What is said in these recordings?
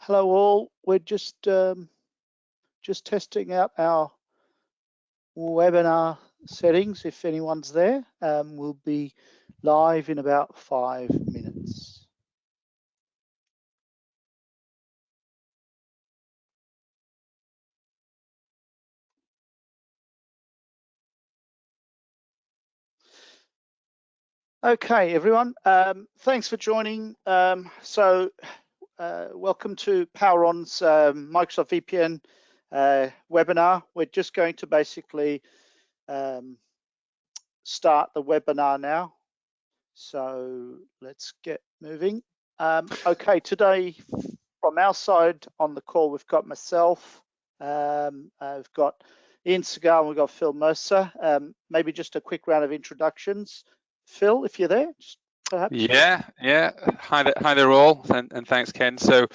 Hello all. We're just testing out our webinar settings. If anyone's there, we'll be live in about 5 minutes. Okay, everyone. Thanks for joining. Welcome to PowerOn's Microsoft VPN webinar. We're just going to basically start the webinar now. So let's get moving. Okay, today from our side on the call, we've got myself, we've got Iain Segall, and we've got Phil Mercer. Maybe just a quick round of introductions. Phil, if you're there, just perhaps. Yeah. Hi there all, and thanks, Ken. So,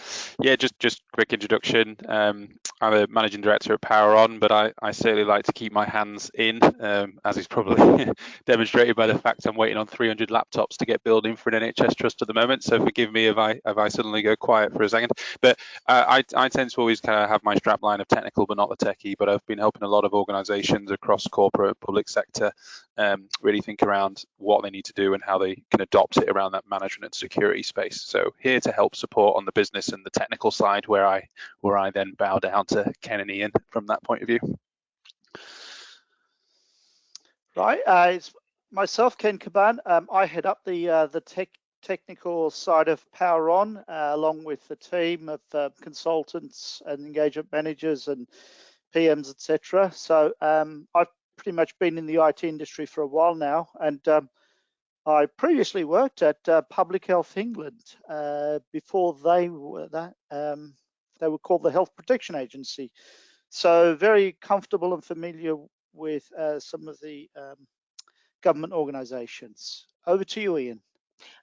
yeah, just quick introduction. I'm a managing director at PowerOn, but I certainly like to keep my hands in, as is probably demonstrated by the fact I'm waiting on 300 laptops to get building for an NHS trust at the moment. So forgive me if I suddenly go quiet for a second. But I tend to always kind of have my strapline of technical, but not the techie. But I've been helping a lot of organisations across corporate and public sector really think around what they need to do and how they can adopt it around that management and security space. So here to help support on the business and the technical side, where I then bow down to Ken and Iain from that point of view. Right, it's myself, Ken Kaban. I head up the technical side of PowerOn, along with the team of consultants and engagement managers and PMs, etc. So I've pretty much been in the IT industry for a while now, and I previously worked at Public Health England before they were called the Health Protection Agency. So very comfortable and familiar with some of the government organisations. Over to you, Iain.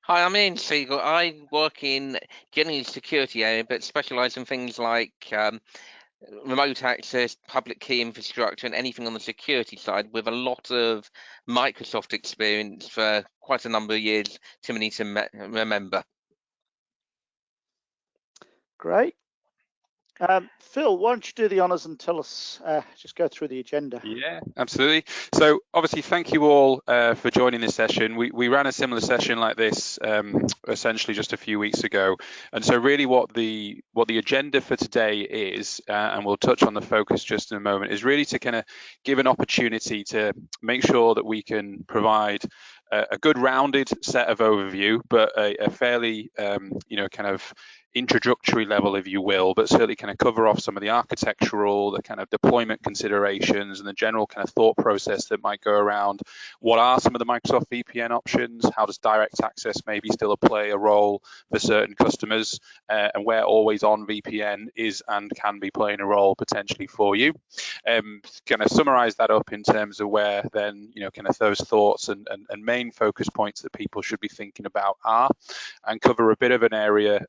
Hi, I'm Iain Segall. I work in generally the security area, but specialise in things like remote access, public key infrastructure, and anything on the security side, with a lot of Microsoft experience for quite a number of years, too many to remember. Great. Phil, why don't you do the honours and tell us, just go through the agenda. Yeah, absolutely. So obviously, thank you all for joining this session. We ran a similar session like this essentially just a few weeks ago. And so really what the agenda for today is, and we'll touch on the focus just in a moment, is really to kind of give an opportunity to make sure that we can provide a good rounded set of overview, but a fairly, kind of introductory level, if you will, but certainly kind of cover off some of the architectural, the kind of deployment considerations, and the general kind of thought process that might go around what are some of the Microsoft VPN options, how does direct access maybe still play a role for certain customers, and where always on VPN is and can be playing a role potentially for you. Kind of summarize that up in terms of where then, kind of those thoughts and main focus points that people should be thinking about are, and cover a bit of an area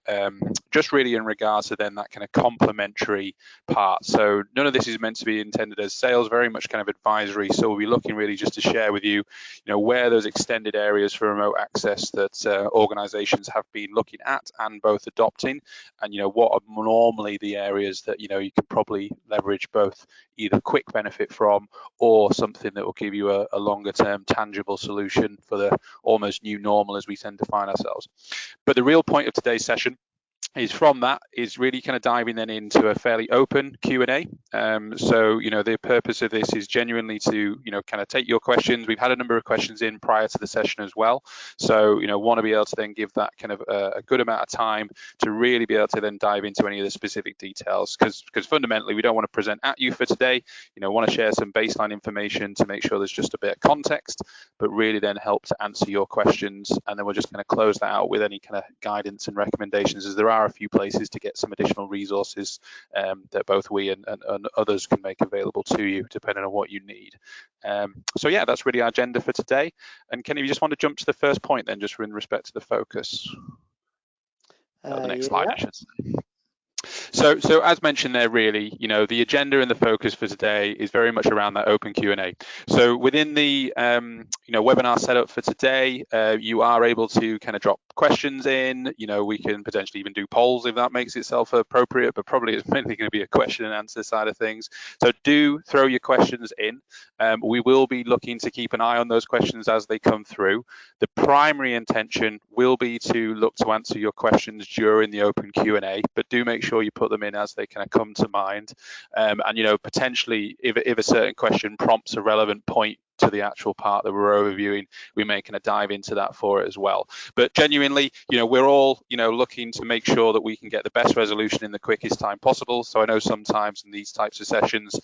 just really in regards to then that kind of complementary part. So none of this is meant to be intended as sales, very much kind of advisory. So we'll be looking really just to share with you, where those extended areas for remote access that organizations have been looking at and both adopting, and what are normally the areas that you can probably leverage both either quick benefit from or something that will give you a longer term tangible solution for the almost new normal as we tend to find ourselves. But the real point of today's session is really kind of diving then into a fairly open Q&A. So the purpose of this is genuinely to kind of take your questions. We've had a number of questions in prior to the session as well, so want to be able to then give that kind of a good amount of time to really be able to then dive into any of the specific details, because fundamentally we don't want to present at you for today. Want to share some baseline information to make sure there's just a bit of context, but really then help to answer your questions, and then we're just going to close that out with any kind of guidance and recommendations, as there are a few places to get some additional resources that both we and others can make available to you depending on what you need. So yeah, that's really our agenda for today. And Kenny, you just want to jump to the first point then, just in respect to the focus? The next slide, I should say. So as mentioned there, really, the agenda and the focus for today is very much around that open Q&A. So within the webinar setup for today, you are able to kind of drop questions in. We can potentially even do polls if that makes itself appropriate, but probably it's mainly going to be a question and answer side of things. So do throw your questions in. We will be looking to keep an eye on those questions as they come through. The primary intention will be to look to answer your questions during the open Q&A, but do make sure you put them in as they kind of come to mind. And potentially if a certain question prompts a relevant point to the actual part that we're overviewing, we may kind of dive into that for it as well. But genuinely, we're all, looking to make sure that we can get the best resolution in the quickest time possible. So I know sometimes in these types of sessions,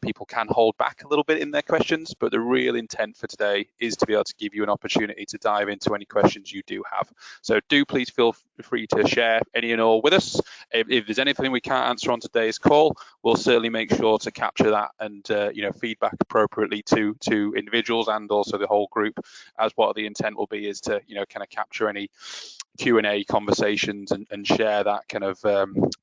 people can hold back a little bit in their questions, but the real intent for today is to be able to give you an opportunity to dive into any questions you do have. So do please feel free to share any and all with us. If there's anything we can't answer on today's call, we'll certainly make sure to capture that and feedback appropriately to individuals and also the whole group, as what the intent will be is to kind of capture any Q&A conversations and share that kind of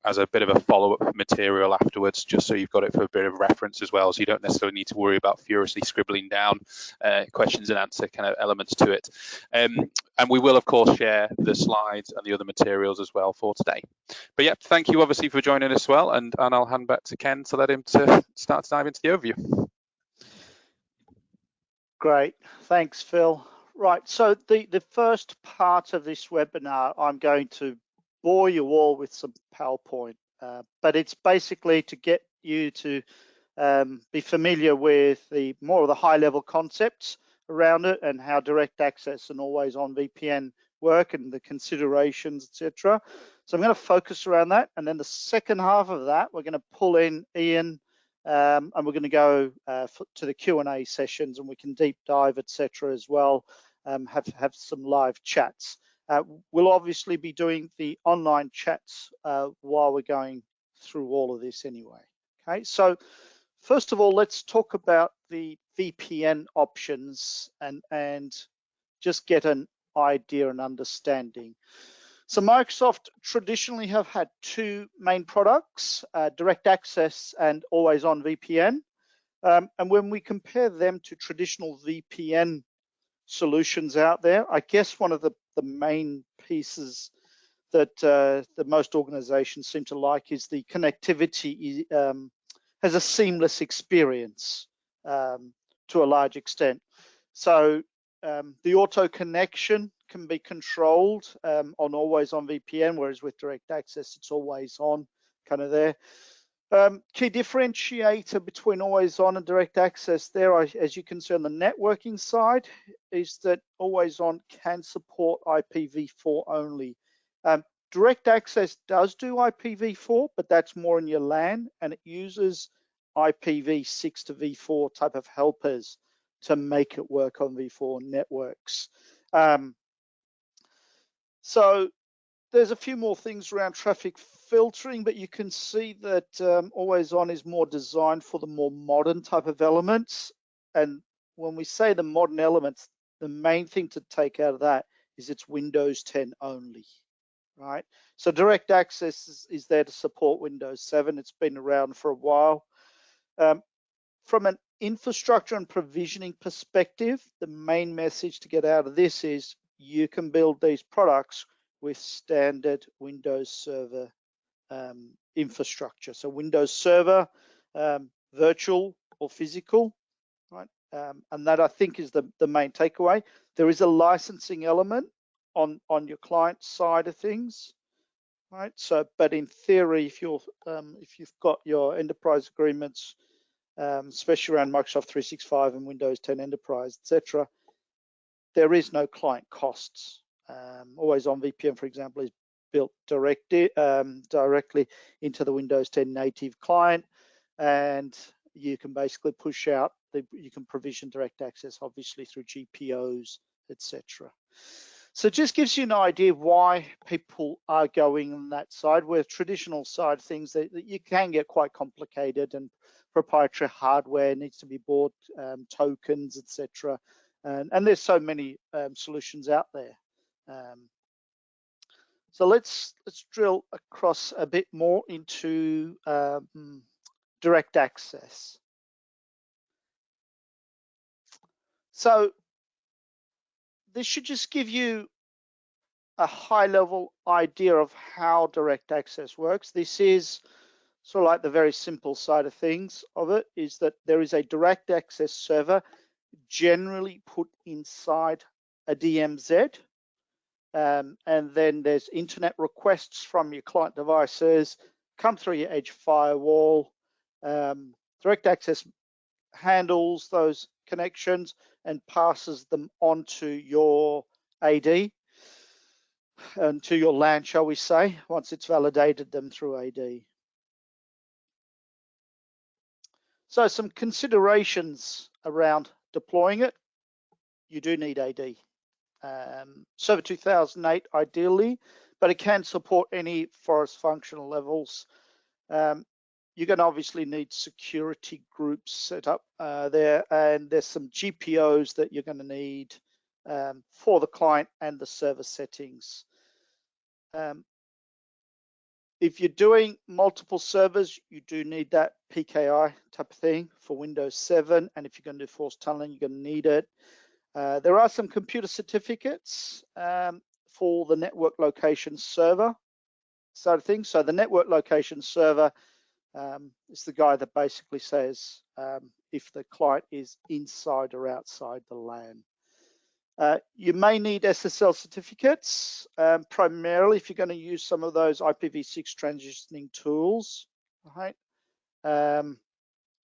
as a bit of a follow-up material afterwards, just so you've got it for a bit of reference as well, so you don't necessarily need to worry about furiously scribbling down questions and answer kind of elements to it. And we will of course share the slides and the other materials as well for today. But yeah, thank you obviously for joining us as well, and I'll hand back to Ken to let him to start to dive into the overview. Great, thanks, Phil. Right, so the first part of this webinar, I'm going to bore you all with some PowerPoint, but it's basically to get you to be familiar with more of the high-level concepts around it and how direct access and always-on VPN work and the considerations, etc. So I'm going to focus around that, and then the second half of that, we're going to pull in Ian. And we're going to go to the Q&A sessions, and we can deep dive, etc. as well. Have some live chats. We'll obviously be doing the online chats while we're going through all of this anyway. Okay, so first of all, let's talk about the VPN options and just get an idea and understanding. So Microsoft traditionally have had two main products, direct access and always-on VPN. And when we compare them to traditional VPN solutions out there, I guess one of the main pieces that most organizations seem to like is the connectivity has a seamless experience to a large extent. So the auto connection can be controlled on always-on VPN, whereas with direct access, it's always on, kind of there. Key differentiator between always-on and direct access there, as you can see on the networking side, is that always-on can support IPv4 only. Direct access does do IPv4, but that's more in your LAN, and it uses IPv6 to v4 type of helpers to make it work on v4 networks. So there's a few more things around traffic filtering, but you can see that always on is more designed for the more modern type of elements. And when we say the modern elements, the main thing to take out of that is it's Windows 10 only, right? So direct access is there to support Windows 7. It's been around for a while. From an infrastructure and provisioning perspective, the main message to get out of this is you can build these products with standard Windows Server infrastructure. So Windows Server, virtual or physical, right? And that I think is the main takeaway. There is a licensing element on your client side of things, right? So, but in theory, if you've got your enterprise agreements, especially around Microsoft 365 and Windows 10 Enterprise, etc., there is no client costs. Always-on VPN, for example, is built directly into the Windows 10 native client, and you can basically push out. You can provision direct access, obviously through GPOs, etc. So it just gives you an idea of why people are going on that side. Where traditional side things that you can get quite complicated, and proprietary hardware needs to be bought, tokens, etc. And there's so many solutions out there. So let's drill across a bit more into direct access. So this should just give you a high-level idea of how direct access works. This is sort of like the very simple side of things of it, is that there is a direct access server generally put inside a DMZ. And then there's internet requests from your client devices, come through your edge firewall. Direct access handles those connections and passes them onto your AD and to your LAN, shall we say, once it's validated them through AD. So some considerations around deploying it. You do need AD. Server 2008 ideally, but it can support any forest functional levels. You're going to obviously need security groups set up there, and there's some GPOs that you're going to need for the client and the server settings. If you're doing multiple servers, you do need that PKI type of thing for Windows 7, and if you're going to do force tunneling, you're going to need it. There are some computer certificates for the network location server side of things. So the network location server is the guy that basically says if the client is inside or outside the LAN. You may need SSL certificates, primarily if you're going to use some of those IPv6 transitioning tools. Right?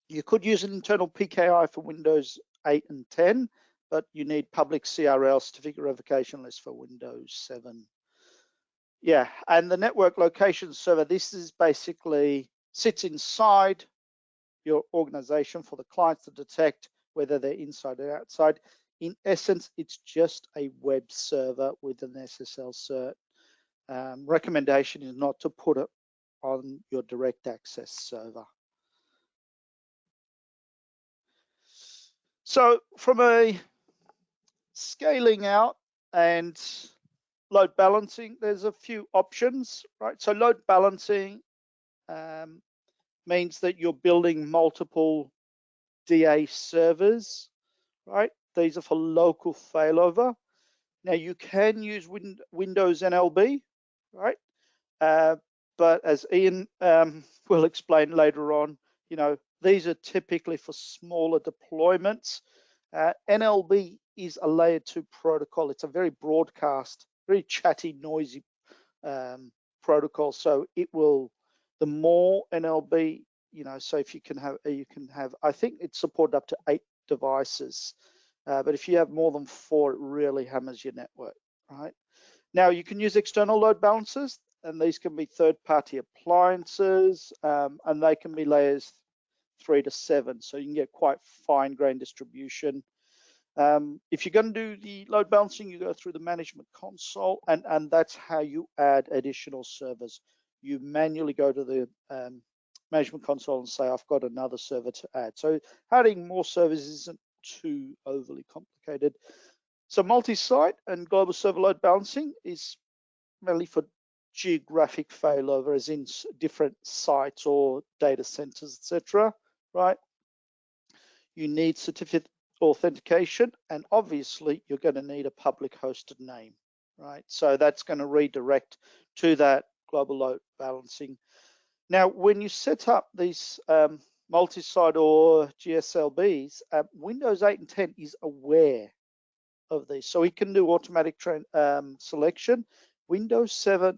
You could use an internal PKI for Windows 8 and 10, but you need public CRL, certificate revocation list, for Windows 7. Yeah, and the network location server, this is basically sits inside your organization for the clients to detect whether they're inside or outside. In essence, it's just a web server with an SSL cert. Recommendation is not to put it on your direct access server. So from a scaling out and load balancing, there's a few options, right? So load balancing means that you're building multiple DA servers, right? These are for local failover. Now you can use Windows NLB, right? But as Ian will explain later on, you know, these are typically for smaller deployments. NLB is a layer 2 protocol. It's a very broadcast, very chatty, noisy protocol. So it will, the more NLB, you know, so if you can have, I think it's supported up to 8 devices. But if you have more than 4, it really hammers your network, right? Now you can use external load balancers, and these can be third-party appliances, and they can be layers 3 to 7, so you can get quite fine-grained distribution. If you're going to do the load balancing, you go through the management console, and that's how you add additional servers. You manually go to the management console and say, I've got another server to add. So adding more servers isn't too overly complicated. So multi-site and global server load balancing is mainly for geographic failover, as in different sites or data centers, etc. Right? You need certificate authentication, and obviously you're going to need a public hosted name, right? So that's going to redirect to that global load balancing. Now, when you set up these multi-site or GSLBs, Windows 8 and 10 is aware of these, so it can do automatic selection. Windows 7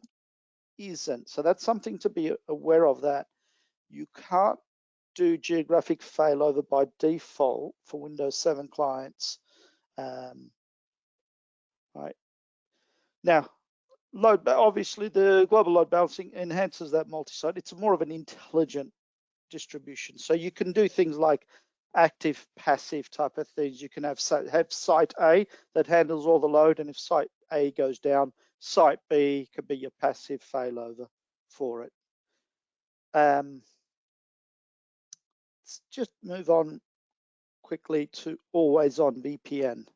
isn't, so that's something to be aware of, that you can't do geographic failover by default for Windows 7 clients. Right now, obviously the global load balancing enhances that multi-site. It's more of an intelligent distribution, so you can do things like active passive type of things. You can have site A that handles all the load, and if site A goes down, site B could be your passive failover for it. Let's just move on quickly to always on VPN.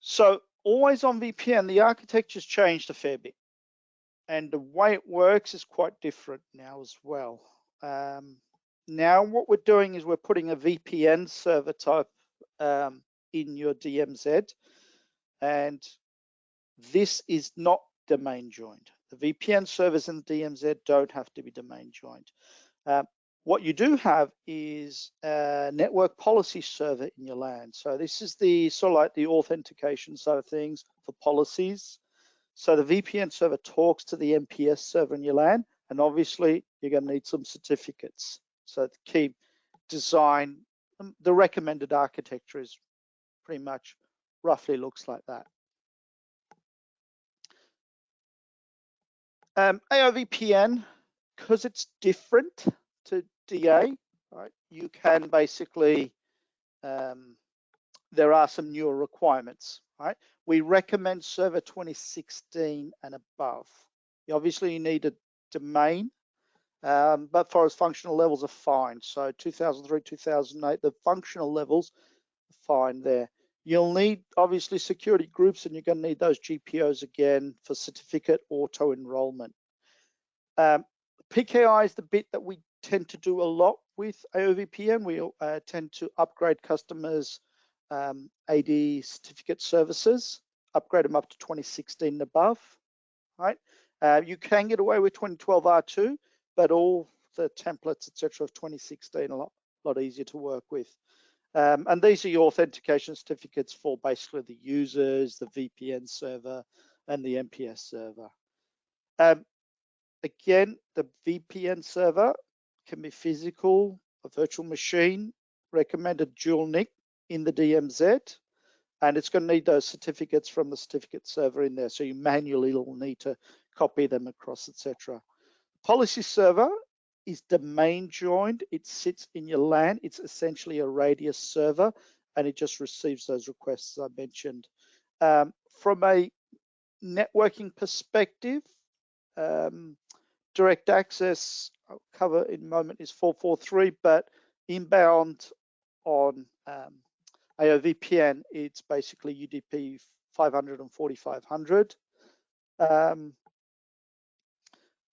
So always on VPN, the architecture's changed a fair bit, and the way it works is quite different now as well. Now what we're doing is we're putting a VPN server type in your DMZ, and this is not domain joined. The VPN servers in the DMZ don't have to be domain joined. What you do have is a network policy server in your LAN. So this is the sort of like the authentication side of things for policies. So the VPN server talks to the NPS server in your LAN, and obviously you're going to need some certificates. So the key design, the recommended architecture is pretty much roughly looks like that. AOVPN, because it's different to DA, right? You can basically, there are some newer requirements, right? We recommend server 2016 and above. Obviously, you need a domain, but for us, functional levels are fine. So 2003, 2008, the functional levels are fine there. You'll need, obviously, security groups, and you're going to need those GPOs again for certificate auto-enrollment. PKI is the bit that we tend to do a lot with AOVPN. We tend to upgrade customers' AD certificate services, upgrade them up to 2016 and above, right? You can get away with 2012 R2, but all the templates, etc., of 2016 are a lot easier to work with. And these are your authentication certificates for basically the users, the VPN server, and the NPS server. Again, the VPN server can be physical, a virtual machine, recommended dual NIC in the DMZ, and it's going to need those certificates from the certificate server in there. So you manually will need to copy them across, etc. Policy server is domain joined. It sits in your LAN. It's essentially a radius server, and it just receives those requests I mentioned. From a networking perspective, direct access, I'll cover in a moment, is 443, but inbound on AOVPN, it's basically UDP 500 and 4500.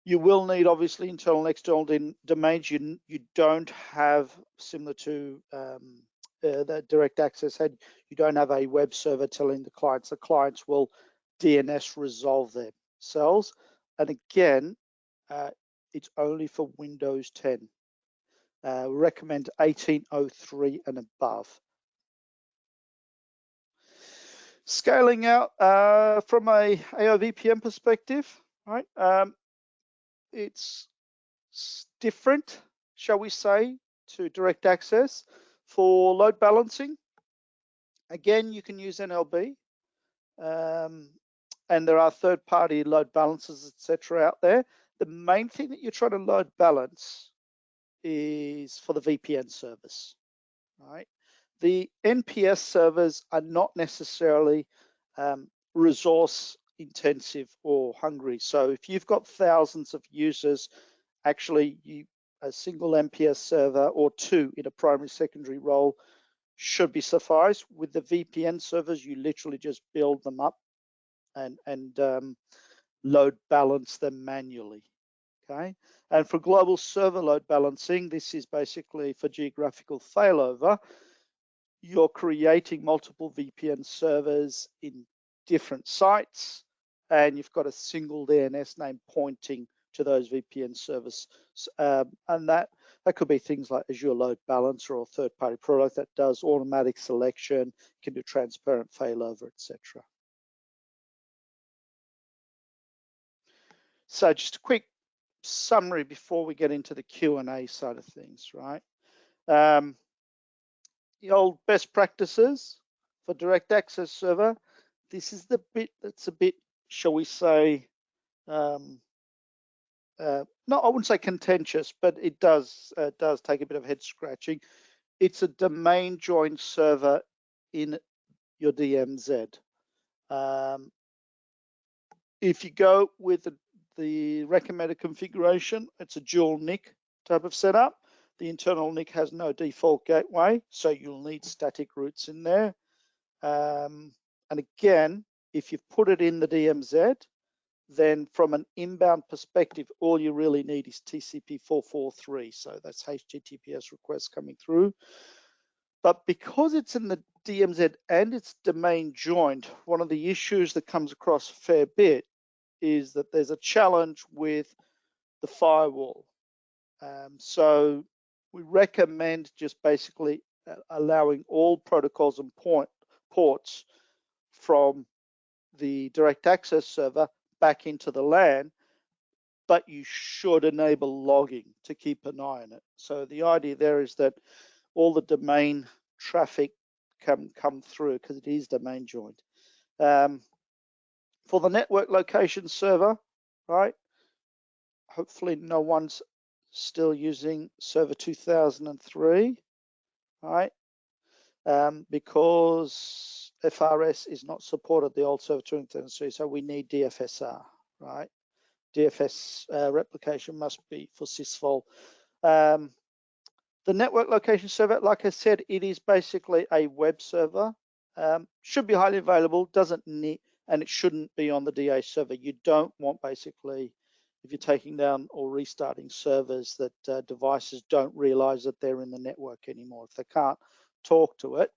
You will need, obviously, internal and external domains. You don't have, similar to the direct access had, you don't have a web server telling the clients will DNS resolve themselves. And again, it's only for Windows 10. Recommend 1803 and above. Scaling out from a AOVPN perspective, right? It's different, shall we say, to direct access. For load balancing, again, you can use NLB, and there are third-party load balancers, etc., out there. The main thing that you're trying to load balance is for the VPN service, right? The NPS servers are not necessarily resource intensive or hungry. So if you've got thousands of users, actually a single NPS server or two in a primary secondary role should be suffice. With the VPN servers, you literally just build them up and load balance them manually, okay? And for global server load balancing, this is basically for geographical failover. You're creating multiple VPN servers in different sites, and you've got a single DNS name pointing to those VPN servers. And that could be things like Azure Load Balancer or third-party product that does automatic selection, can do transparent failover, etc. So just a quick summary before we get into the Q&A side of things, right? The old best practices for direct access server. This is the bit that's a bit, shall we say, I wouldn't say contentious, but it does take a bit of head scratching. It's a domain joined server in your DMZ. If you go with the recommended configuration, it's a dual NIC type of setup. The internal NIC has no default gateway, so you'll need static routes in there. And again, if you've put it in the DMZ, then from an inbound perspective, all you really need is TCP 443. So that's HTTPS requests coming through. But because it's in the DMZ and it's domain joined, one of the issues that comes across a fair bit is that there's a challenge with the firewall. So we recommend just basically allowing all protocols and ports from the direct access server back into the LAN, but you should enable logging to keep an eye on it. So the idea there is that all the domain traffic can come through because it is domain joined. For the network location server, right? Hopefully no one's still using server 2003, right? Because FRS is not supported, the old server 2003, so we need DFSR, right? DFS replication must be for sysvol. The network location server, like I said, it is basically a web server. Should be highly available, doesn't need, and it shouldn't be on the DA server. You don't want basically, if you're taking down or restarting servers, that devices don't realize that they're in the network anymore. If they can't talk to it,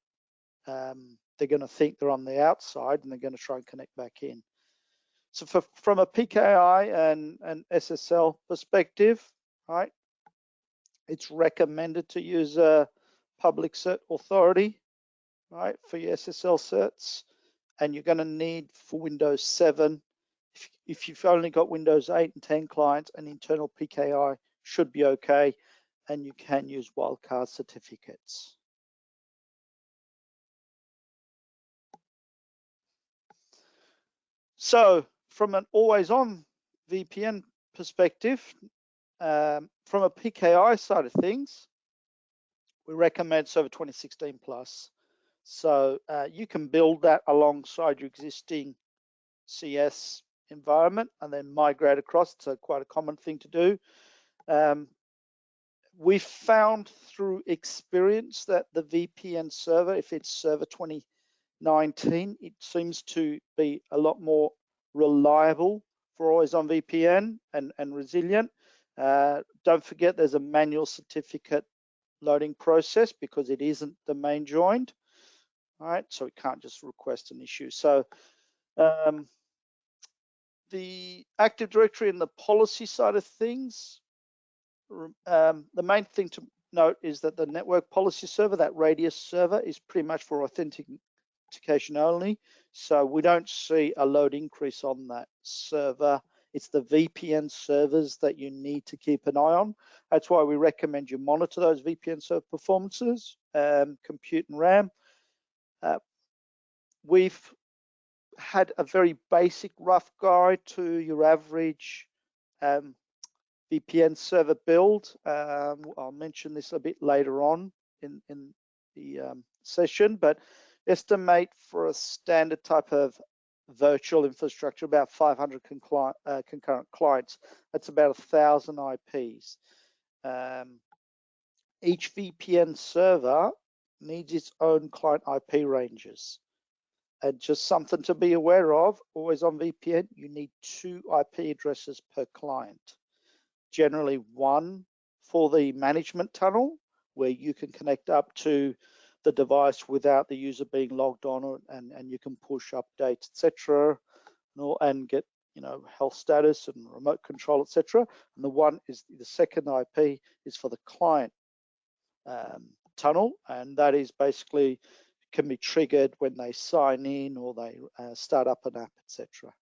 they're going to think they're on the outside and they're going to try and connect back in. So from a PKI and SSL perspective, right, it's recommended to use a public cert authority, right, for your SSL certs, and you're going to need for Windows 7. If you've only got Windows 8 and 10 clients, an internal PKI should be okay, and you can use wildcard certificates. So from an always-on VPN perspective, from a PKI side of things, we recommend Server 2016 plus. So you can build that alongside your existing CS environment and then migrate across. It's quite a common thing to do. We found through experience that the VPN server, if it's Server 2019, it seems to be a lot more reliable for always on VPN and resilient. Don't forget there's a manual certificate loading process because it isn't domain joined. All right, so we can't just request an issue. So the Active Directory and the policy side of things, the main thing to note is that the network policy server, that radius server, is pretty much for authentication only. So we don't see a load increase on that server. It's the VPN servers that you need to keep an eye on. That's why we recommend you monitor those VPN server performances, compute and RAM. We've had a very basic rough guide to your average VPN server build. I'll mention this a bit later on in the session, but estimate for a standard type of virtual infrastructure about 500 concurrent clients. That's about 1,000 IPs. Each VPN server needs its own client IP ranges. And just something to be aware of, always on VPN, you need 2 IP addresses per client. Generally 1 for the management tunnel, where you can connect up to the device without the user being logged on, and you can push updates, etc., and get health status and remote control, etc. And the second IP is for the client tunnel, and that is basically can be triggered when they sign in or they start up an app, etc.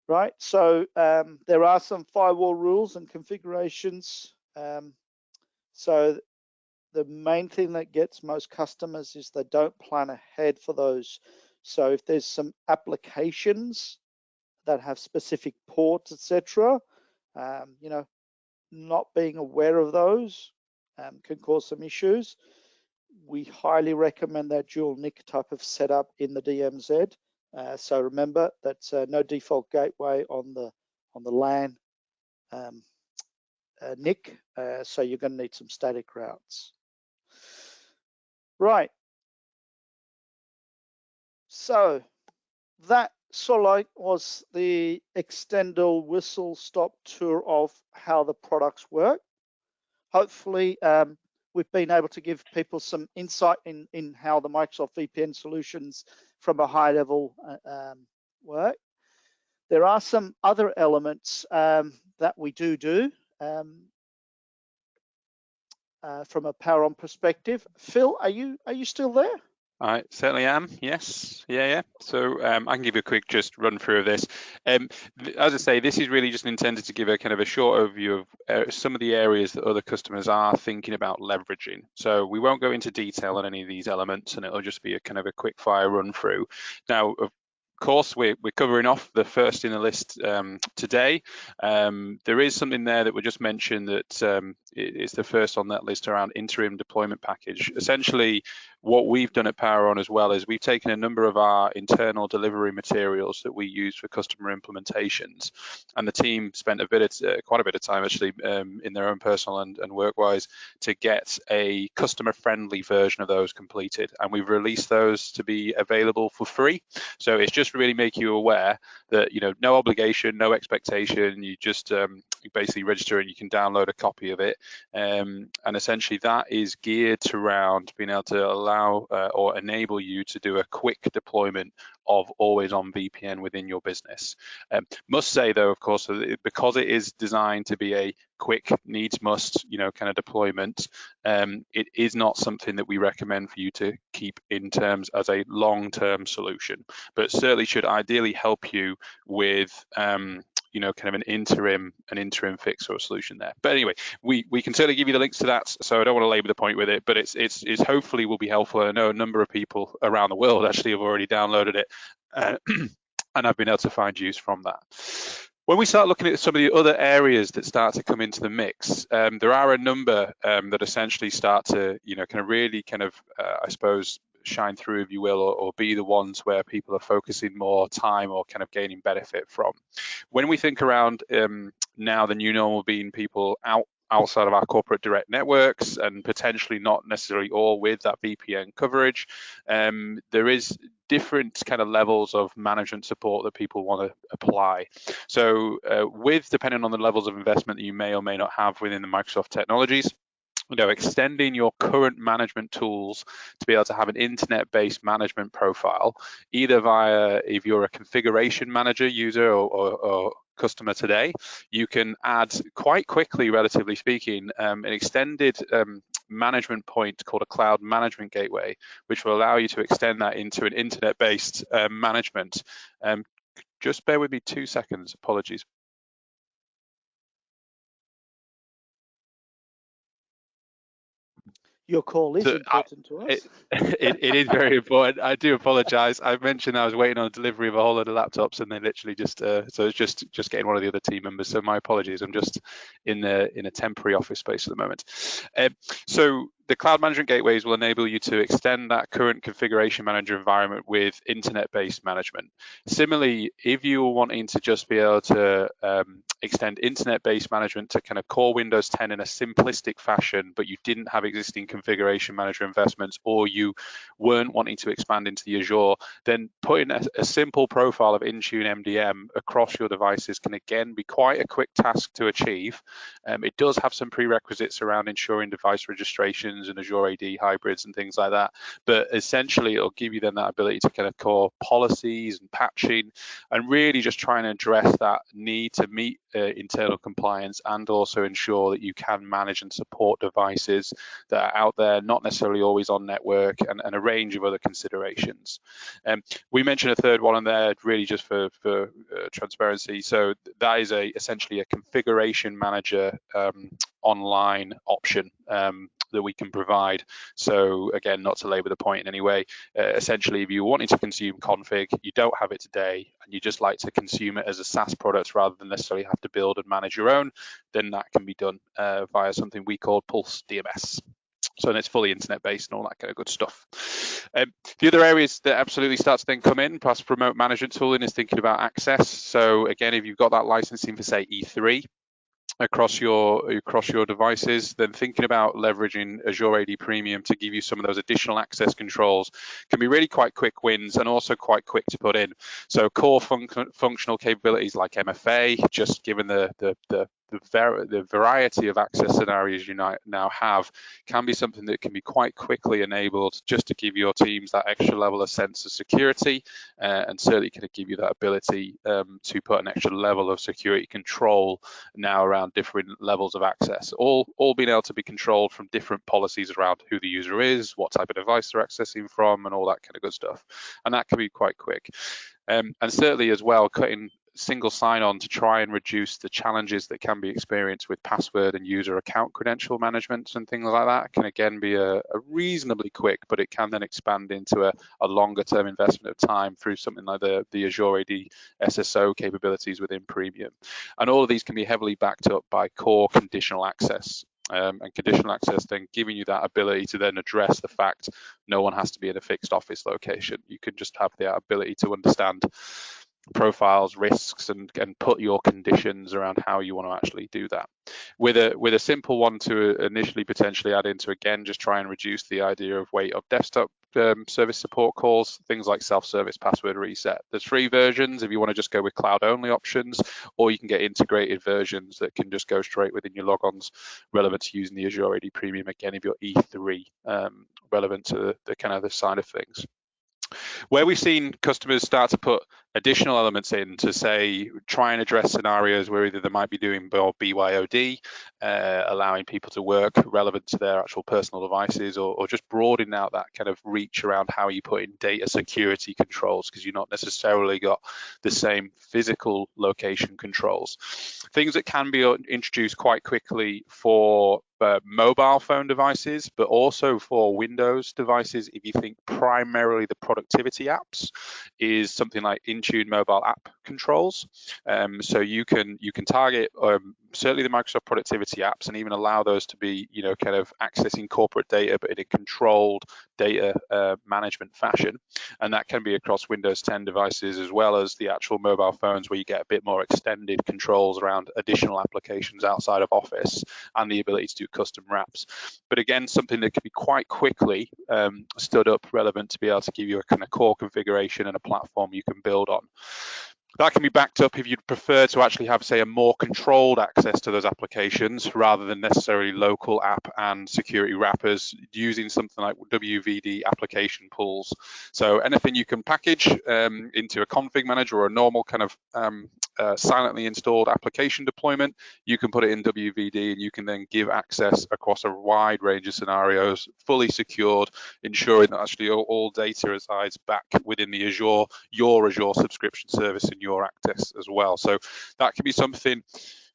Right, so there are some firewall rules and configurations. So the main thing that gets most customers is they don't plan ahead for those. So if there's some applications that have specific ports, etc., not being aware of those can cause some issues. We highly recommend that dual NIC type of setup in the DMZ. So remember that's no default gateway on the LAN NIC. So you're going to need some static routes. Right. So that sort of like was the extended whistle-stop tour of how the products work. Hopefully, we've been able to give people some insight in how the Microsoft VPN solutions from a high level work. There are some other elements that we do from a power on perspective. Phil, are you still there? I certainly am. Yes. Yeah. So I can give you a quick just run through of this. As I say, this is really just intended to give a kind of a short overview of some of the areas that other customers are thinking about leveraging. So we won't go into detail on any of these elements, and it'll just be a kind of a quick fire run through. Now, of course, we're covering off the first in the list today. There is something there that we just mentioned that is the first on that list around interim deployment package. Essentially, what we've done at PowerOn as well is we've taken a number of our internal delivery materials that we use for customer implementations, and the team spent quite a bit of time actually in their own personal and work-wise to get a customer-friendly version of those completed, and we've released those to be available for free. So it's just really make you aware that, you know, no obligation, no expectation. You just you basically register and you can download a copy of it, and essentially that is geared around being able to allow or enable you to do a quick deployment of always on VPN within your business. Must say though, of course, because it is designed to be a quick needs must, you know, kind of deployment, it is not something that we recommend for you to keep in terms as a long-term solution, but certainly should ideally help you with you know, kind of an interim fix or a solution there. But anyway, we can certainly give you the links to that, so I don't want to labor the point with it, but it's hopefully will be helpful. I know a number of people around the world actually have already downloaded it, and I've been able to find use from that. When we start looking at some of the other areas that start to come into the mix, there are a number that essentially start to, you know, kind of really kind of, I suppose, shine through, if you will, or be the ones where people are focusing more time or kind of gaining benefit from. When we think around now the new normal being people outside of our corporate direct networks and potentially not necessarily all with that VPN coverage, there is different kind of levels of management support that people want to apply. So depending on the levels of investment that you may or may not have within the Microsoft technologies, you know, extending your current management tools to be able to have an internet-based management profile, either via, if you're a configuration manager user or customer today, you can add quite quickly, relatively speaking, an extended management point called a cloud management gateway, which will allow you to extend that into an internet-based management. Just bear with me 2 seconds, apologies. Your call is important to us. It is very important. I do apologize. I mentioned I was waiting on a delivery of a whole load of laptops, and they literally just so it's just getting one of the other team members. So my apologies. I'm just in a temporary office space at the moment. So the cloud management gateways will enable you to extend that current configuration manager environment with internet-based management. Similarly, if you are wanting to just be able to extend internet-based management to kind of core Windows 10 in a simplistic fashion, but you didn't have existing configuration manager investments, or you weren't wanting to expand into the Azure, then putting a simple profile of Intune MDM across your devices can again be quite a quick task to achieve. It does have some prerequisites around ensuring device registration and Azure AD hybrids and things like that, but essentially it'll give you then that ability to kind of core policies and patching and really just try and address that need to meet internal compliance and also ensure that you can manage and support devices that are out there, not necessarily always on network, and a range of other considerations. We mentioned a third one in there really just for transparency. So that is essentially a configuration manager online option that we can provide. So again, not to labor the point in any way, essentially if you're wanting to consume config, you don't have it today, and you just like to consume it as a SaaS product rather than necessarily have to build and manage your own, then that can be done via something we call Pulse DMS. So it's fully internet based and all that kind of good stuff. The other areas that absolutely start to then come in, plus remote management tooling, is thinking about access. So again, if you've got that licensing for say E3, across your devices, then thinking about leveraging Azure AD Premium to give you some of those additional access controls can be really quite quick wins and also quite quick to put in. So core functional capabilities like MFA, just given the variety of access scenarios you now have, can be something that can be quite quickly enabled just to give your teams that extra level of sense of security, and certainly can give you that ability to put an extra level of security control now around different levels of access, all being able to be controlled from different policies around who the user is, what type of device they're accessing from, and all that kind of good stuff. And that can be quite quick. And certainly as well, cutting single sign-on to try and reduce the challenges that can be experienced with password and user account credential management and things like that can again be a reasonably quick, but it can then expand into a longer term investment of time through something like the Azure AD SSO capabilities within Premium. And all of these can be heavily backed up by core conditional access. And conditional access then giving you that ability to then address the fact no one has to be in a fixed office location. You can just have the ability to understand profiles, risks, and put your conditions around how you want to actually do that. With a simple one to initially potentially add into, again, just try and reduce the idea of weight of desktop service support calls, things like self-service password reset. There's free versions if you want to just go with cloud-only options, or you can get integrated versions that can just go straight within your logons relevant to using the Azure AD Premium, again, if you're E3 relevant to the kind of the side of things. Where we've seen customers start to put additional elements in to say, try and address scenarios where either they might be doing BYOD, allowing people to work relevant to their actual personal devices, or just broadening out that kind of reach around how you put in data security controls, because you're not necessarily got the same physical location controls. Things that can be introduced quite quickly for mobile phone devices, but also for Windows devices, if you think primarily the productivity apps, is something like Intune mobile app controls. So you can target certainly the Microsoft productivity apps and even allow those to be, kind of accessing corporate data, but in a controlled data management fashion. And that can be across Windows 10 devices as well as the actual mobile phones, where you get a bit more extended controls around additional applications outside of Office and the ability to do custom wraps. But again, something that can be quite quickly stood up relevant to be able to give you a kind of core configuration and a platform you can build on. That can be backed up if you'd prefer to actually have, say, a more controlled access to those applications rather than necessarily local app and security wrappers, using something like WVD application pools. So anything you can package into a config manager or a normal kind of silently installed application deployment, you can put it in WVD and you can then give access across a wide range of scenarios, fully secured, ensuring that actually all data resides back within the your Azure subscription service in your access as well. So that can be something,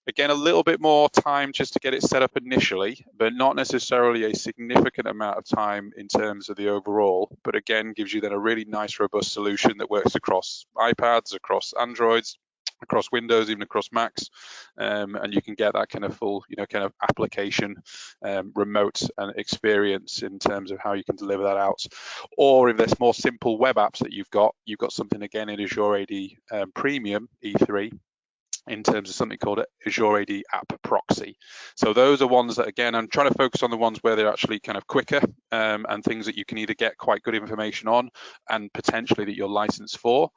again, a little bit more time just to get it set up initially, but not necessarily a significant amount of time in terms of the overall, but again, gives you then a really nice, robust solution that works across iPads, across Androids, across Windows, even across Macs, and you can get that kind of full, kind of application remote and experience in terms of how you can deliver that out. Or if there's more simple web apps that you've got something again in Azure AD Premium E3 in terms of something called Azure AD App Proxy. So those are ones that, again, I'm trying to focus on the ones where they're actually kind of quicker and things that you can either get quite good information on and potentially that you're licensed for.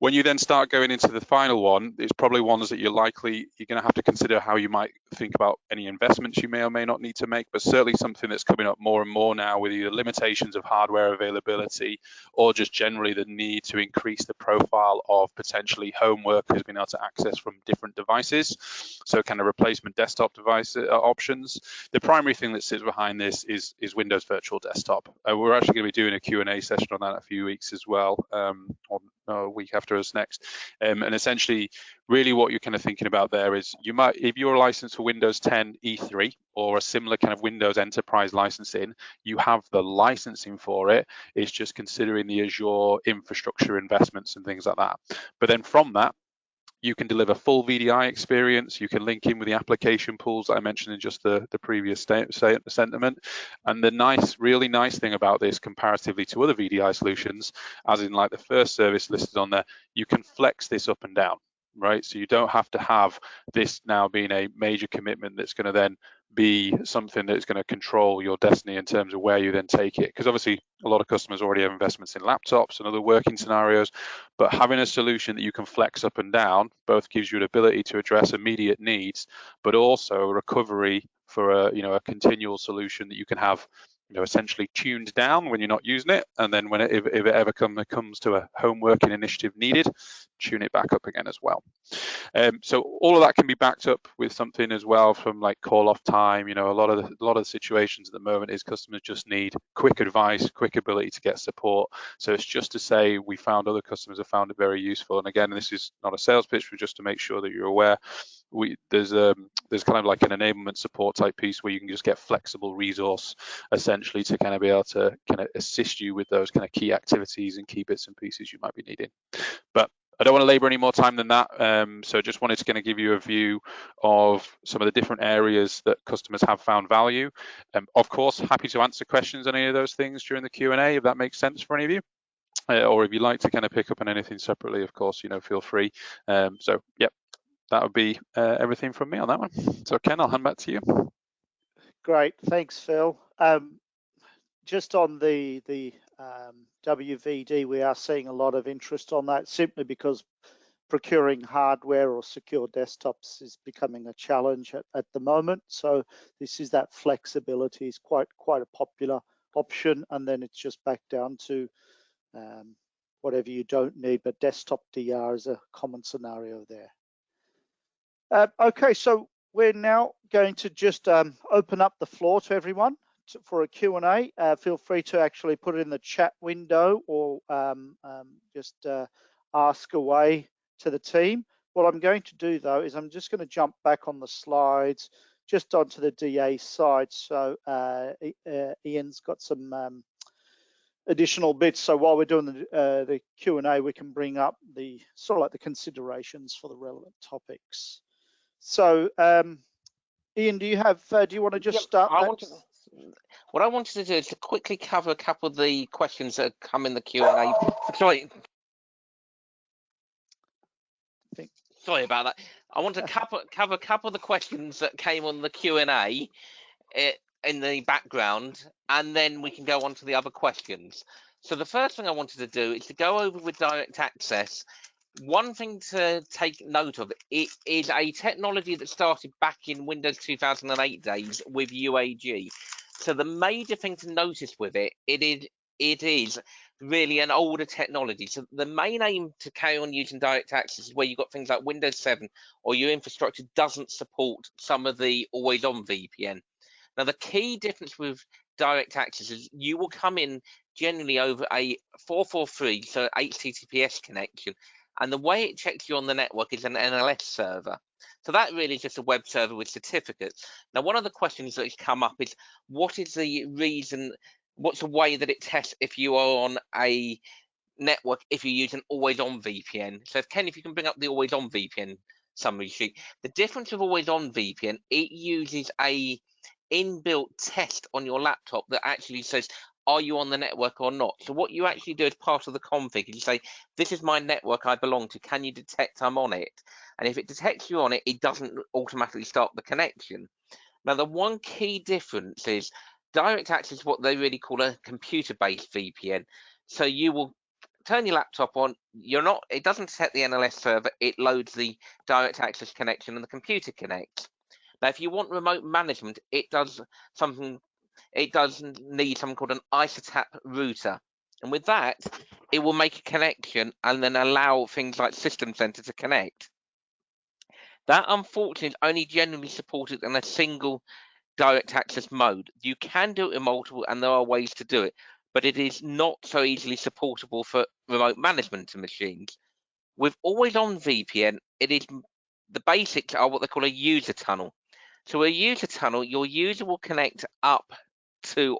When you then start going into the final one, it's probably ones that you're going to have to consider how you might think about any investments you may or may not need to make, but certainly something that's coming up more and more now with either limitations of hardware availability or just generally the need to increase the profile of potentially home workers being able to access from different devices. So kind of replacement desktop device options. The primary thing that sits behind this is Windows Virtual Desktop. We're actually going to be doing a Q&A session on that in a few weeks as well, a week after us next, and essentially really what you're kind of thinking about there is you might, if you're licensed for Windows 10 E3 or a similar kind of Windows Enterprise licensing, you have the licensing for it. It's just considering the Azure infrastructure investments and things like that. But then from that, you can deliver full VDI experience. You can link in with the application pools that I mentioned in just the previous sentiment. And the really nice thing about this comparatively to other VDI solutions, as in like the first service listed on there, you can flex this up and down. right? So you don't have to have this now being a major commitment that's going to then be something that's going to control your destiny in terms of where you then take it. Because obviously a lot of customers already have investments in laptops and other working scenarios, but having a solution that you can flex up and down both gives you an ability to address immediate needs, but also recovery for a continual solution that you can have essentially tuned down when you're not using it, and then when if it ever comes to a home working initiative needed, tune it back up again as well. So all of that can be backed up with something as well from like call off time. A lot of the situations at the moment is customers just need quick advice, quick ability to get support. So it's just to say we found other customers have found it very useful. And again, this is not a sales pitch, but just to make sure that you're aware. There's kind of like an enablement support type piece where you can just get flexible resource essentially to kind of be able to kind of assist you with those kind of key activities and key bits and pieces you might be needing. But I don't want to labor any more time than that. So just wanted to kind of give you a view of some of the different areas that customers have found value. Of course, happy to answer questions on any of those things during the Q&A if that makes sense for any of you. Or if you'd like to kind of pick up on anything separately, of course, feel free. So, yep, that would be everything from me on that one. So, Ken, I'll hand back to you. Great, thanks, Phil. Just on the WVD, we are seeing a lot of interest on that simply because procuring hardware or secure desktops is becoming a challenge at the moment. So this is that flexibility is quite a popular option, and then it's just back down to whatever you don't need, but desktop DR is a common scenario there. Okay, so we're now going to just open up the floor to everyone for a Q&A. Feel free to actually put it in the chat window or just ask away to the team. What I'm going to do though is I'm just going to jump back on the slides just onto the DA side. So Ian's got some additional bits. So while we're doing the Q&A, we can bring up the sort of like the considerations for the relevant topics. So Ian, do you want to just start? What I wanted to do is to quickly cover a couple of the questions that come in the Q&A. Sorry about that. I want to cover a couple of the questions that came on the Q&A in the background, and then we can go on to the other questions. So the first thing I wanted to do is to go over with direct access. One thing to take note of, it is a technology that started back in Windows 2008 days with UAG. So the major thing to notice with it is really an older technology. So the main aim to carry on using direct access is where you've got things like Windows 7 or your infrastructure doesn't support some of the always-on VPN. Now, the key difference with direct access is you will come in generally over a 443, so HTTPS connection, and the way it checks you on the network is an NLS server. So that really is just a web server with certificates. Now, one of the questions that has come up is, what is the reason, what's the way that it tests if you are on a network if you use an always-on VPN? So Ken, if you can bring up the always-on VPN summary sheet. The difference of always-on VPN, it uses a inbuilt test on your laptop that actually says, are you on the network or not? So what you actually do as part of the config is you say, this is my network I belong to, can you detect I'm on it? And if it detects you on it, it doesn't automatically start the connection. Now, the one key difference is direct access is what they really call a computer-based VPN. So you will turn your laptop on, it doesn't detect the NLS server, it loads the direct access connection and the computer connects. Now, if you want remote management, it does need something called an isotap router. And with that, it will make a connection and then allow things like System Center to connect. That, unfortunately, is only generally supported in a single direct access mode. You can do it in multiple, and there are ways to do it, but it is not so easily supportable for remote management of machines. With always-on VPN, the basics are what they call a user tunnel. So a user tunnel, your user will connect up to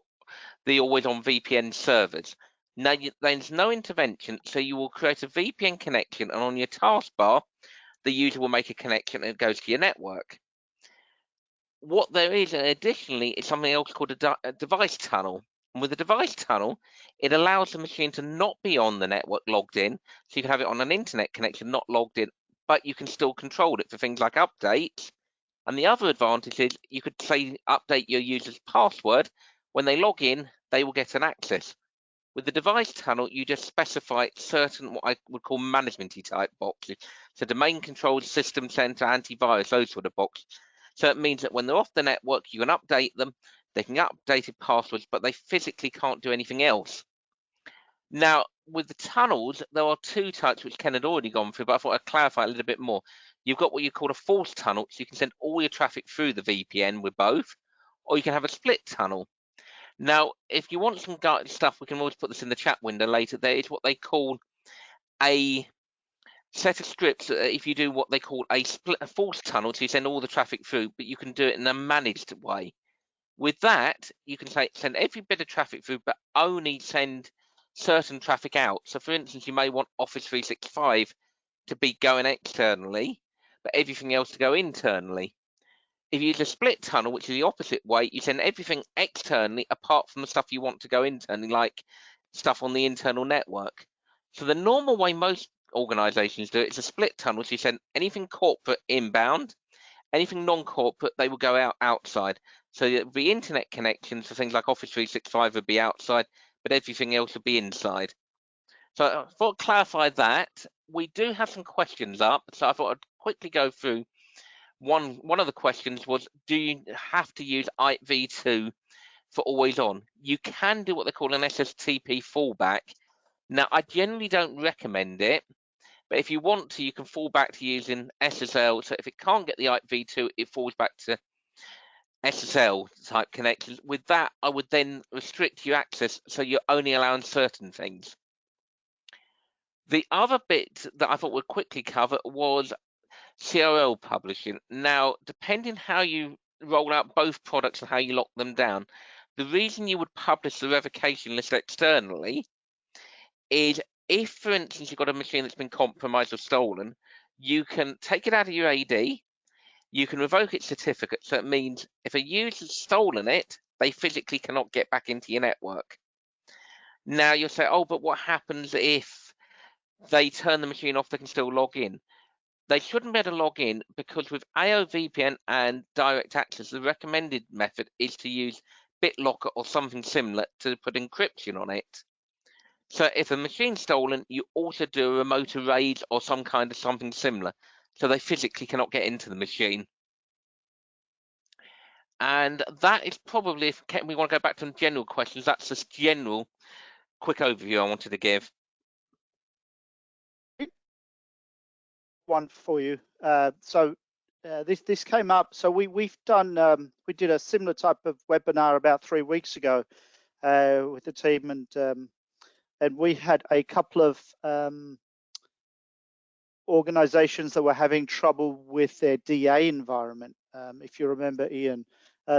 the always-on VPN servers. Now, there's no intervention, so you will create a VPN connection, and on your taskbar, the user will make a connection and it goes to your network. What there is additionally is something else called a device tunnel. And with the device tunnel, it allows the machine to not be on the network logged in, so you can have it on an internet connection, not logged in, but you can still control it for things like updates. And the other advantage is you could say update your user's password. When they log in, they will get an access. With the device tunnel, you just specify certain what I would call management-y type boxes. So domain control, system center, antivirus, those sort of boxes. So it means that when they're off the network, you can update them. They can get updated passwords, but they physically can't do anything else. Now, with the tunnels, there are two types which Ken had already gone through, but I thought I'd clarify a little bit more. You've got what you call a false tunnel, so you can send all your traffic through the VPN with both, or you can have a split tunnel. Now, if you want some stuff, we can always put this in the chat window later. There is what they call a set of scripts. If you do what they call a false tunnel, so you send all the traffic through, but you can do it in a managed way. With that, you can say send every bit of traffic through, but only send certain traffic out. So, for instance, you may want Office 365 to be going externally, but everything else to go internally. If you use a split tunnel, which is the opposite way, you send everything externally apart from the stuff you want to go internally, like stuff on the internal network. So the normal way most organizations do it is a split tunnel. So you send anything corporate inbound, anything non-corporate, they will go out outside. So the internet connections for things like Office 365 would be outside, but everything else would be inside. So I thought I'd clarify that. We do have some questions up, so I thought I'd quickly go through. One of the questions was, do you have to use IPv2 for always on? You can do what they call an SSTP fallback. Now, I generally don't recommend it, but if you want to, you can fall back to using SSL. So if it can't get the IPv2, it falls back to SSL type connections. With that, I would then restrict your access so you're only allowing certain things. The other bit that I thought we'd quickly cover was CRL publishing. Now, depending how you roll out both products and how you lock them down, the reason you would publish the revocation list externally is if, for instance, you've got a machine that's been compromised or stolen, you can take it out of your AD, you can revoke its certificate. So it means if a user's stolen it, they physically cannot get back into your network. Now you'll say, oh, but what happens if they turn the machine off, they can still log in? They shouldn't be able to log in because with AO VPN and direct access, the recommended method is to use BitLocker or something similar to put encryption on it. So if a machine's stolen, you also do a remote erase or some kind of something similar. So they physically cannot get into the machine. And that is probably, if we want to go back to the general questions, that's this general quick overview I wanted to give. One for you. This came up. So we've done we did a similar type of webinar about 3 weeks ago with the team, and we had a couple of organizations that were having trouble with their DA environment, if you remember, Ian.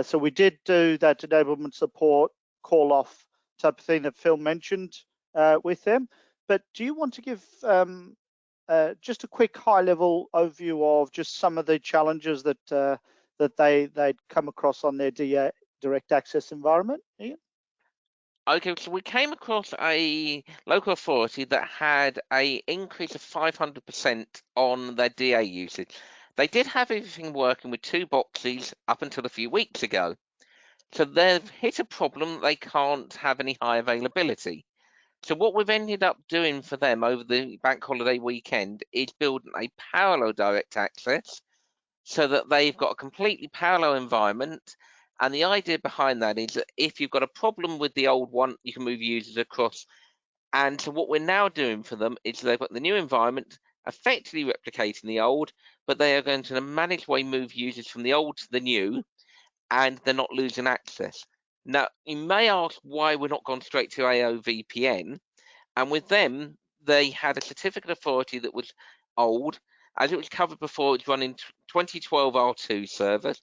So we did do that enablement support call off type of thing that Phil mentioned with them. But do you want to give just a quick high-level overview of just some of the challenges that they'd come across on their DA, direct access environment, Ian? Okay, so we came across a local authority that had an increase of 500% on their DA usage. They did have everything working with 2 boxes up until a few weeks ago. So they've hit a problem that they can't have any high availability. So what we've ended up doing for them over the bank holiday weekend is building a parallel direct access so that they've got a completely parallel environment. And the idea behind that is that if you've got a problem with the old one, you can move users across. And so what we're now doing for them is they've got the new environment effectively replicating the old, but they are going to in a managed way move users from the old to the new, and they're not losing access. Now, you may ask why we're not gone straight to AO VPN. And with them, they had a certificate authority that was old. As it was covered before, it was running 2012 R2 servers.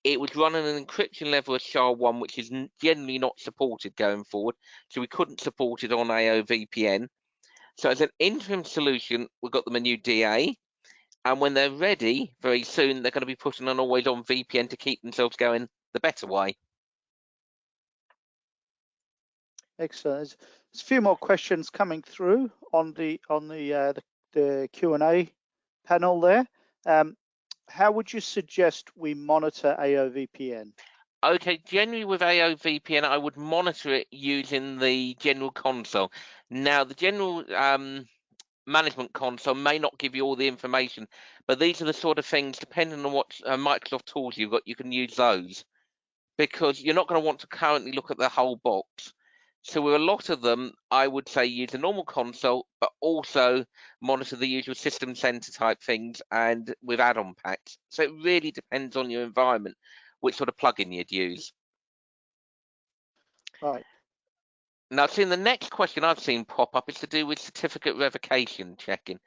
It was running an encryption level of SHA-1, which is generally not supported going forward. So we couldn't support it on AO VPN. So as an interim solution, we've got them a new DA. And when they're ready, very soon, they're going to be putting an always-on VPN to keep themselves going the better way. Excellent. There's a few more questions coming through on the Q&A panel there. How would you suggest we monitor AOVPN? Okay, generally with AOVPN, I would monitor it using the general console. Now, the general management console may not give you all the information, but these are the sort of things, depending on what Microsoft tools you've got, you can use those, because you're not going to want to currently look at the whole box. So with a lot of them, I would say use the normal console, but also monitor the usual system center type things and with add-on packs. So it really depends on your environment, which sort of plugin you'd use. Right. Now, seeing the next question I've seen pop up is to do with certificate revocation checking.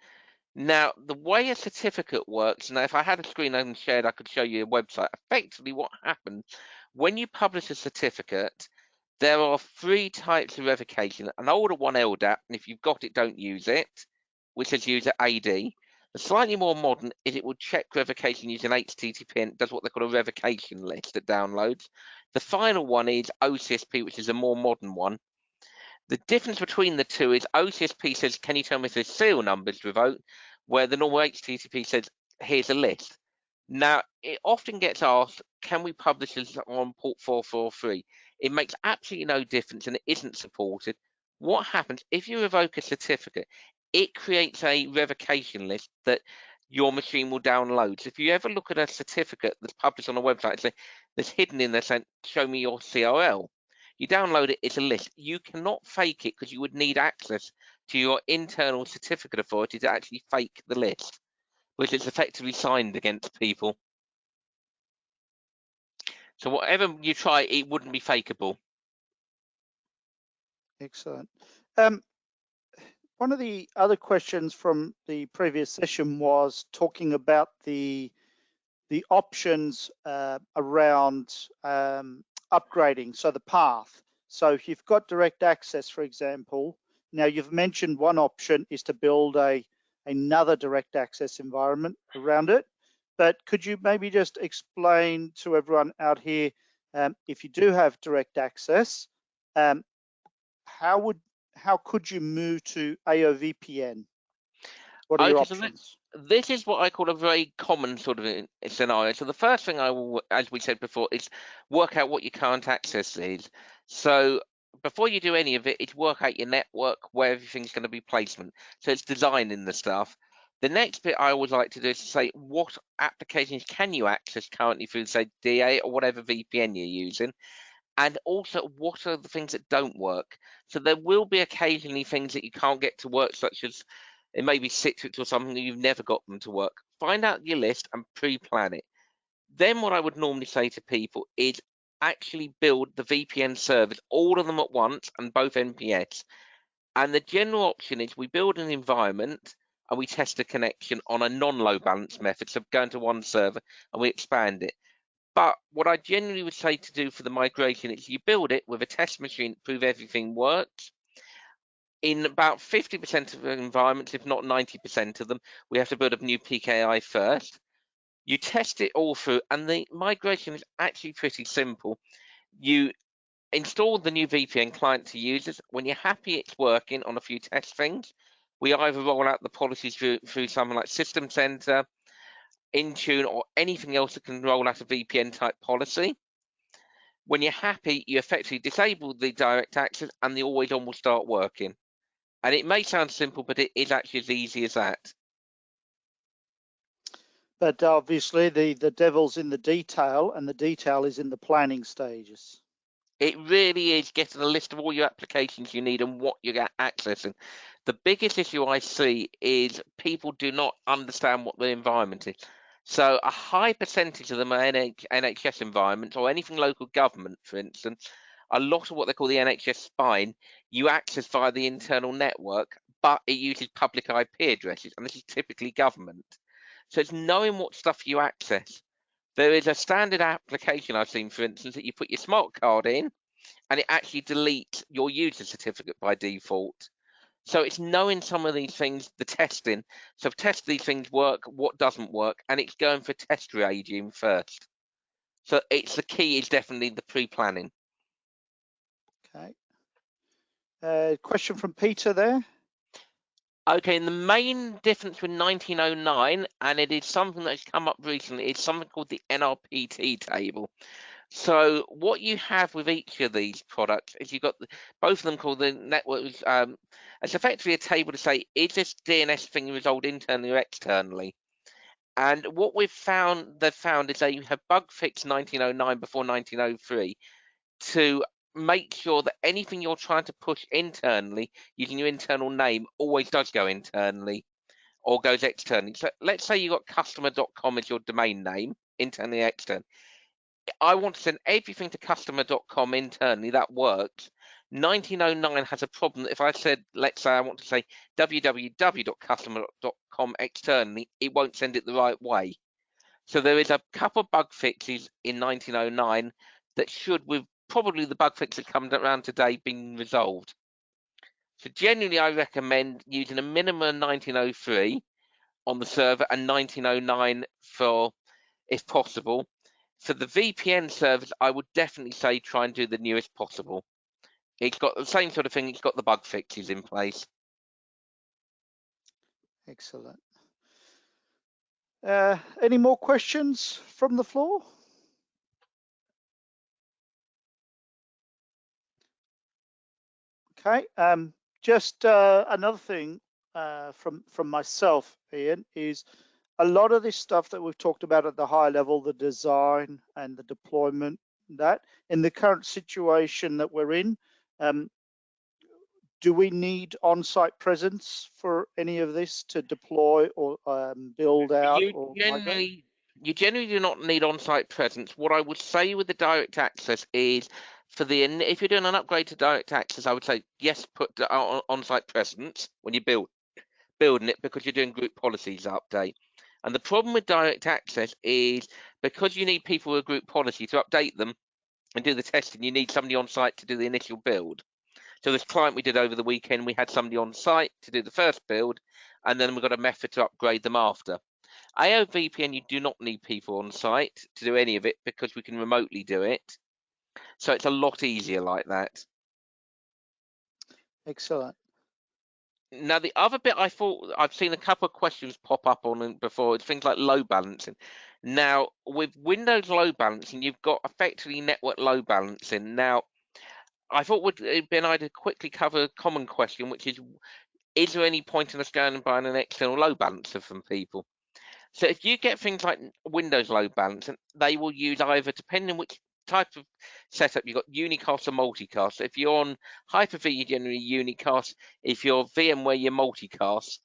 Now, the way a certificate works, now if I had a screen open shared, I could show you a website. Effectively, what happens when you publish a certificate, there are 3 types of revocation. An older one, LDAP, and if you've got it, don't use it, which says User AD. The slightly more modern is it will check revocation using HTTP and does what they call a revocation list that downloads. The final one is OCSP, which is a more modern one. The difference between the two is OCSP says, can you tell me if there's serial numbers revoked, where the normal HTTP says, here's a list. Now, it often gets asked, can we publish this on port 443? It makes absolutely no difference and it isn't supported. What happens if you revoke a certificate? It creates a revocation list that your machine will download. So if you ever look at a certificate that's published on a website, say, that's hidden in there saying, show me your CRL. You download it, it's a list. You cannot fake it because you would need access to your internal certificate authority to actually fake the list, which is effectively signed against people. So whatever you try, it wouldn't be fakeable. Excellent. One of the other questions from the previous session was talking about the options around upgrading, so the path. So if you've got direct access, for example, now you've mentioned one option is to build another direct access environment around it, but could you maybe just explain to everyone out here, if you do have direct access, how could you move to AOVPN? What are your options? This is what I call a very common sort of scenario. So the first thing I will, as we said before, is work out what your current access is. So before you do any of it, it's work out your network, where everything's going to be placement. So it's designing the stuff. The next bit I always like to do is to say, what applications can you access currently through, say, DA or whatever VPN you're using? And also, what are the things that don't work? So there will be occasionally things that you can't get to work, such as it may be Citrix or something that you've never got them to work. Find out your list and pre-plan it. Then what I would normally say to people is actually build the VPN servers, all of them at once, and both NPS. And the general option is we build an environment and we test the connection on a non-load balance method. So going to one server and we expand it. But what I generally would say to do for the migration is you build it with a test machine to prove everything works. In about 50% of the environments, if not 90% of them, we have to build a new PKI first. You test it all through, and the migration is actually pretty simple. You install the new VPN client to users. When you're happy it's working on a few test things, we either roll out the policies through something like System Center, Intune, or anything else that can roll out a VPN type policy. When you're happy, you effectively disable the direct access and the always on will start working. And it may sound simple, but it is actually as easy as that. But obviously the devil's in the detail, and the detail is in the planning stages. It really is getting a list of all your applications you need and what you're accessing. The biggest issue I see is people do not understand what the environment is. So a high percentage of them are NHS environments or anything local government, for instance. A lot of what they call the NHS spine, you access via the internal network, but it uses public IP addresses, and this is typically government. So it's knowing what stuff you access. There is a standard application I've seen, for instance, that you put your smart card in, and it actually deletes your user certificate by default. So it's knowing some of these things, the testing. So test these things work, what doesn't work, and it's going for test regime first. So it's the key is definitely the pre-planning. Okay. Question from Peter there. Okay, and the main difference with 1909, and it is something that's come up recently, is something called the NRPT table. So what you have with each of these products is you've got both of them called the networks. It's effectively a table to say, is this DNS thing resolved internally or externally? And what they've found is they have bug fixed 1909 before 1903 to make sure that anything you're trying to push internally using your internal name always does go internally or goes externally. So let's say you got customer.com as your domain name, internally and externally. I want to send everything to customer.com internally, that works. 1909 has a problem. If I said, let's say I want to say www.customer.com externally, it won't send it the right way. So there is a couple of bug fixes in 1909 that should, with probably the bug fix that comes around today, being resolved. So generally, I recommend using a minimum 1903 on the server and 1909 for, if possible. For the VPN servers, I would definitely say try and do the newest possible. It's got the same sort of thing. It's got the bug fixes in place. Excellent. Any more questions from the floor? Okay. Just another thing from myself, Ian, is a lot of this stuff that we've talked about at the high level, the design and the deployment, that in the current situation that we're in, do we need on-site presence for any of this to deploy or build out or migrate? You generally do not need on-site presence. What I would say with the direct access is, if you're doing an upgrade to direct access, I would say yes, put on-site presence when you building it, because you're doing group policies update. And the problem with direct access is because you need people with a group policy to update them and do the testing, you need somebody on site to do the initial build. So this client we did over the weekend, we had somebody on site to do the first build, and then we've got a method to upgrade them after. AOVPN, you do not need people on site to do any of it because we can remotely do it. So it's a lot easier like that. Excellent. Now, the other bit I thought I've seen a couple of questions pop up on it before, it's things like load balancing. Now, with Windows load balancing, you've got effectively network load balancing. Now, I thought would have been I'd quickly cover a common question, which is there any point in us going and buying an external load balancer from people? So if you get things like Windows load balancing, they will use either, depending on which type of setup you've got, unicast or multicast. So if you're on Hyper-V, you're generally unicast. If you're VMware, you're multicast.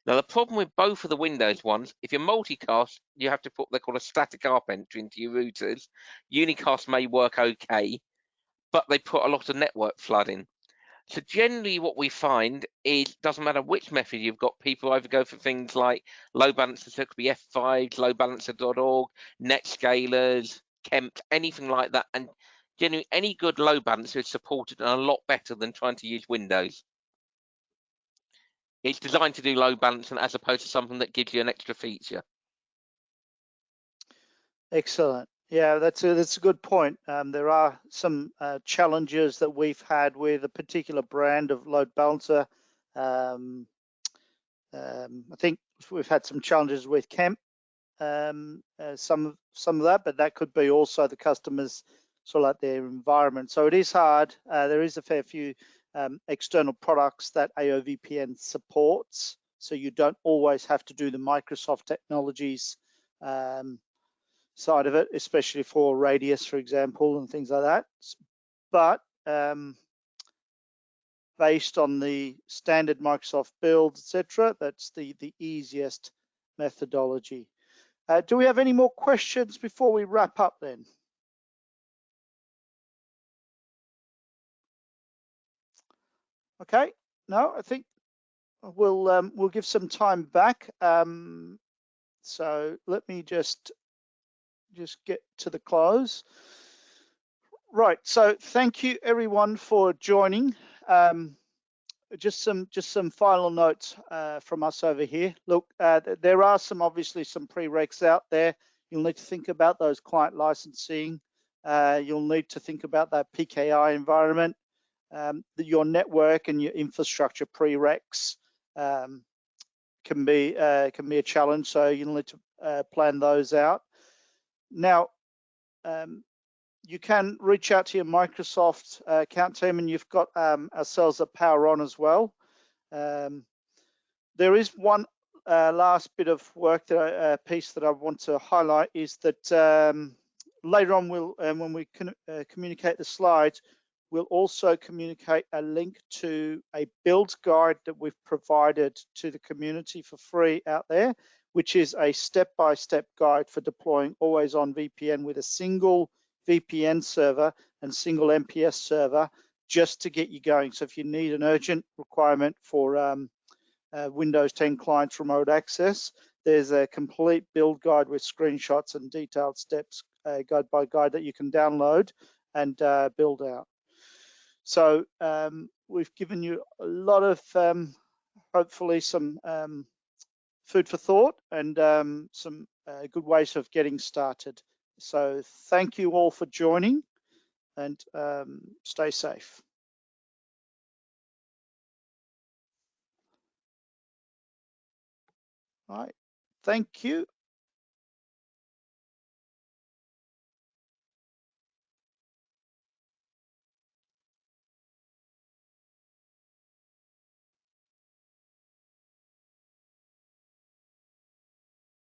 Now, the problem with both of the Windows ones, if you're multicast, you have to put what they call a static ARP entry into your routers. Unicast may work okay, but they put a lot of network flooding. So generally what we find is, doesn't matter which method you've got, people either go for things like load balancers, so it could be F5, loadbalancer.org, Netscalers, Kemp, anything like that. And generally any good load balancer is supported and a lot better than trying to use Windows. It's designed to do load balancing as opposed to something that gives you an extra feature. Excellent. Yeah, that's a good point. There are some challenges that we've had with a particular brand of load balancer. I think we've had some challenges with Kemp, some of that, but that could be also the customers sort of like their environment. So it is hard. There is a fair few external products that AOVPN supports, so you don't always have to do the Microsoft technologies side of it, especially for Radius, for example, and things like that. But based on the standard Microsoft builds, etc., that's the easiest methodology. Do we have any more questions before we wrap up then? Okay, no, I think we'll give some time back. So let me just get to the close. Right, so thank you everyone for joining. Just some final notes from us over here. Look, there are obviously some prereqs out there. You'll need to think about those client licensing. You'll need to think about that PKI environment, your network and your infrastructure prereqs. can be a challenge. So you'll need to plan those out. Now, you can reach out to your Microsoft account team, and you've got ourselves at Power On as well. There is one last bit of work that piece that I want to highlight is that later on when we communicate the slides, we'll also communicate a link to a build guide that we've provided to the community for free out there, which is a step-by-step guide for deploying always-on VPN with a single VPN server and single MPS server, just to get you going. So if you need an urgent requirement for Windows 10 clients remote access, there's a complete build guide with screenshots and detailed steps, guide by guide, that you can download and build out. So we've given you a lot of hopefully some food for thought and some good ways of getting started. So thank you all for joining, and stay safe. All right, thank you.